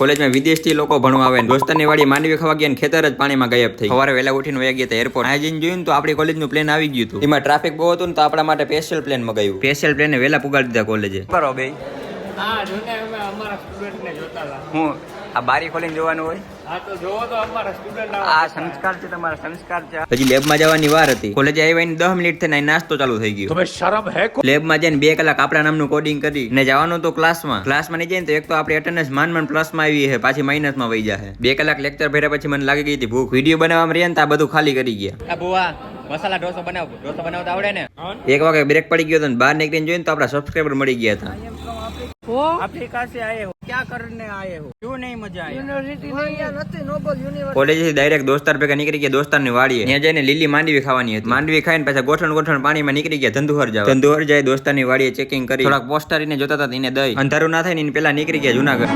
કોલેજમાં વિદેશથી લોકો ભણવા આવે, દોસ્તરની વાડી માંડવી ખાવા ગયા, ખેતર જ પાણીમાં ગાયબ થઈ. સવારે વહેલા ઉઠીને વયા ગયા હતા એરપોર્ટ. આ જઈને જોયું તો આપણી કોલેજનું પ્લેન આવી ગયું હતું. એમાં ટ્રાફિક બહુ હતું ને તો આપણા માટે સ્પેશિયલ પ્લેન મગાવ્યું. સ્પેશિયલ પ્લેને વહેલા પુગાડી દીધા કોલેજે. કરો બે હા જોને અમે અમારા સ્ટુડન્ટને જોતા હતા. હું આ બારી ખોલીને જોવાનું હોય. હા તો જોવો તો અમારા સ્ટુડન્ટ આ સંસ્કાર છે, તમારા સંસ્કાર છે. હજી લેબમાં જવાની વાર હતી. કોલેજે આવ્યા 10 મિનિટ થઈને નાસ્તો ચાલુ થઈ ગયો. તમે શરમ હે? લેબમાં જઈને 2 કલાક આપણા નામનું કોડિંગ કરી ને જવાનું તો ક્લાસમાં નહીં જાય ને તો એક તો આપણી અટેન્ડન્સ માંડ પ્લસમાં આવી છે, પાછી માઇનસમાં વહી જાય. 2 કલાક લેક્ચર ભર્યા પછી મને લાગી ગઈ હતી ભૂખ. વિડીયો બનાવવામાં રહ્યા ને તો આ બધું ખાલી કરી ગયા. બુઆ મસાલા ઢોસો બનાવતા આવડે ને? એક વાગે બ્રેક પડી ગયો હતો ને બહાર નીકળીને જોઈને તો આપણા સબસ્ક્રાઇબર મળી ગયા હતા. अफ्रीका से आए हो, क्या करने आए हो, क्यों नहीं मजा आया? यूनिवर्सिटी કોલેજથી ડાયરેક્ટ દોસ્તાર ભેગા નીકળી ગયા દોસ્તારની વાડીએ. ત્યાં જઈને લીલી માંડવી ખાવાની હતી. માંડવી ખાઈને પાછા ગોઠણ પાણીમાં નીકળી ગયા ધંધુહર જાય દોસ્તારની વાડીએ ચેકિંગ કરી થોડાક પોસ્ટરીને જોતા હતા એને દઈ અંધારું ના થાય ને એને પેલા નીકળી ગયા જુનાગઢ.